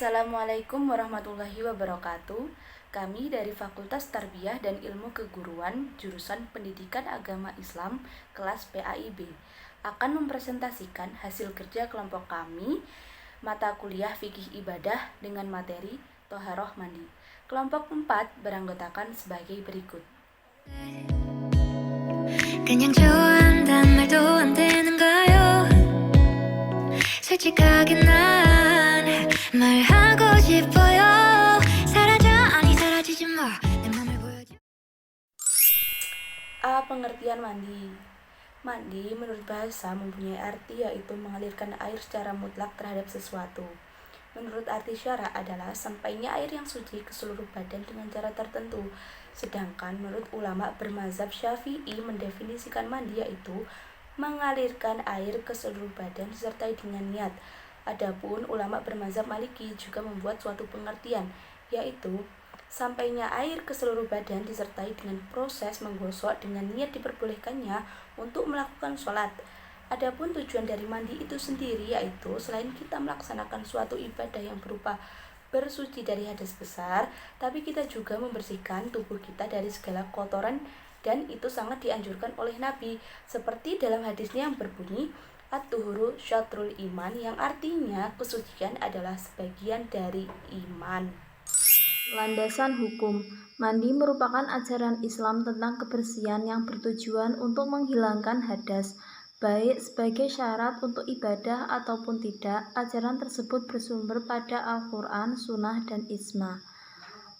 Assalamualaikum warahmatullahi wabarakatuh. Kami dari Fakultas Tarbiyah dan Ilmu Keguruan, jurusan Pendidikan Agama Islam, kelas PAIB, akan mempresentasikan hasil kerja kelompok kami, mata kuliah fikih ibadah dengan materi Toharoh Mandi. Kelompok 4 beranggotakan sebagai berikut. 그냥 좋아한단 말도 안 되는가요? 솔직하게 난 말하고 싶어요. 사라져 아니 사라지지 마. 내 맘을 보여줘. A. Pengertian mandi. Mandi menurut bahasa mempunyai arti yaitu mengalirkan air secara mutlak terhadap sesuatu. Menurut arti syara adalah sampainya air yang suci ke seluruh badan dengan cara tertentu. Sedangkan menurut ulama bermazhab Syafi'i mendefinisikan mandi yaitu mengalirkan air ke seluruh badan disertai dengan niat. Adapun ulama bermazhab Maliki juga membuat suatu pengertian yaitu sampainya air ke seluruh badan disertai dengan proses menggosok dengan niat diperbolehkannya untuk melakukan sholat. Adapun tujuan dari mandi itu sendiri yaitu selain kita melaksanakan suatu ibadah yang berupa bersuci dari hadas besar, tapi kita juga membersihkan tubuh kita dari segala kotoran, dan itu sangat dianjurkan oleh Nabi, seperti dalam hadisnya yang berbunyi At-tuhuru syatrul iman, yang artinya kesucian adalah sebagian dari iman. Landasan hukum. Mandi merupakan ajaran Islam tentang kebersihan yang bertujuan untuk menghilangkan hadas, baik sebagai syarat untuk ibadah ataupun tidak. Ajaran tersebut bersumber pada Al-Quran, Sunnah, dan Ijma.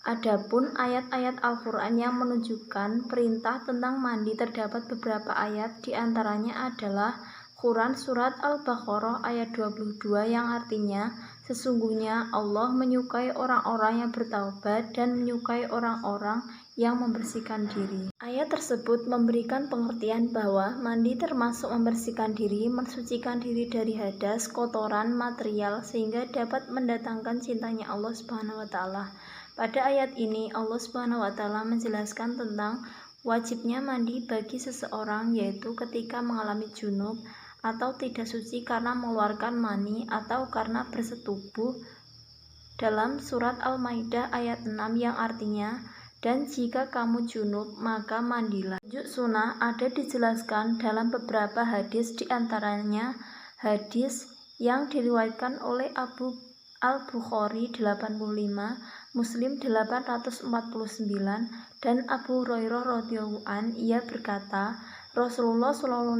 Adapun ayat-ayat Al-Quran yang menunjukkan perintah tentang mandi terdapat beberapa ayat, diantaranya adalah Quran Surat Al-Baqarah ayat 22 yang artinya, sesungguhnya Allah menyukai orang-orang yang bertaubat dan menyukai orang-orang yang membersihkan diri. Ayat tersebut memberikan pengertian bahwa mandi termasuk membersihkan diri, mensucikan diri dari hadas, kotoran, material, sehingga dapat mendatangkan cintanya Allah Subhanahu wa Ta'ala. Pada ayat ini Allah Subhanahu wa Ta'ala menjelaskan tentang wajibnya mandi bagi seseorang, yaitu ketika mengalami junub atau tidak suci karena mengeluarkan mani atau karena bersetubuh, dalam surat Al-Maidah ayat 6 yang artinya, dan jika kamu junub maka mandilah. Tunjuk sunnah ada dijelaskan dalam beberapa hadis, diantaranya hadis yang diriwayatkan oleh Al-Bukhari 85, Muslim 849, dan Abu Hurairah radhiyallahu an, ia berkata, Rasulullah SAW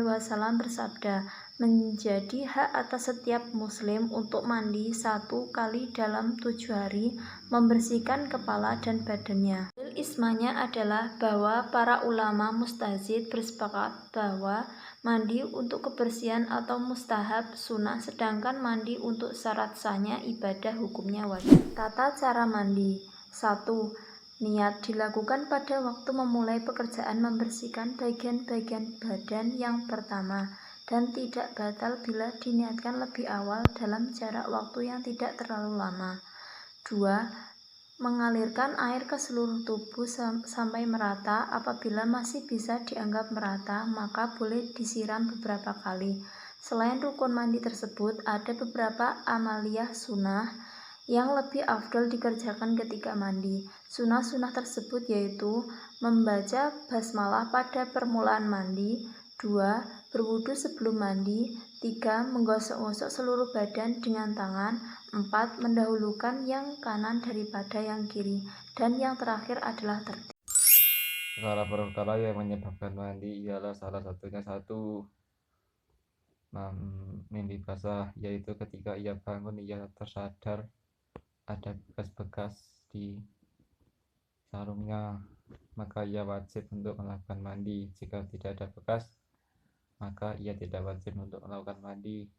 bersabda, menjadi hak atas setiap muslim untuk mandi 1 kali dalam 7 hari, membersihkan kepala dan badannya. Ismanya adalah bahwa para ulama mustazid bersepakat bahwa mandi untuk kebersihan atau mustahab sunnah, sedangkan mandi untuk syarat sahnya ibadah hukumnya wajib. Tata cara mandi. 1. Niat dilakukan pada waktu memulai pekerjaan membersihkan bagian-bagian badan yang pertama, dan tidak batal bila diniatkan lebih awal dalam jarak waktu yang tidak terlalu lama. 2. Mengalirkan air ke seluruh tubuh sampai merata. Apabila masih bisa dianggap merata, maka boleh disiram beberapa kali. Selain rukun mandi tersebut, ada beberapa amaliyah sunnah yang lebih afdol dikerjakan ketika mandi. Sunnah-sunnah tersebut yaitu membaca basmalah pada permulaan mandi, 2. Berwudu sebelum mandi, 3. Menggosok-gosok seluruh badan dengan tangan, 4. Mendahulukan yang kanan daripada yang kiri, dan yang terakhir adalah tertib. Perkara-perkara yang menyebabkan mandi ialah salah satunya 1. Mimpi basah, yaitu ketika ia bangun ia tersadar ada bekas-bekas di sarungnya, maka ia wajib untuk melakukan mandi. Jika tidak ada bekas, maka ia tidak wajib untuk melakukan mandi.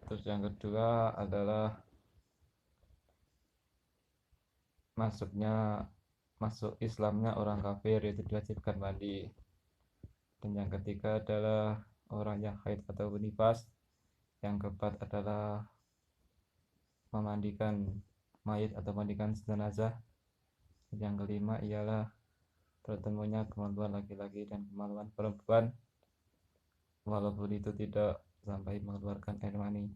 Terus yang kedua adalah masuk Islamnya orang kafir, itu diwajibkan mandi. Dan yang ketiga adalah orang yang haid atau nifas. Yang keempat adalah memandikan mayit atau memandikan jenazah. Yang kelima ialah bertemunya kemaluan laki-laki dan kemaluan perempuan, walaupun itu tidak sampai mengeluarkan air mani.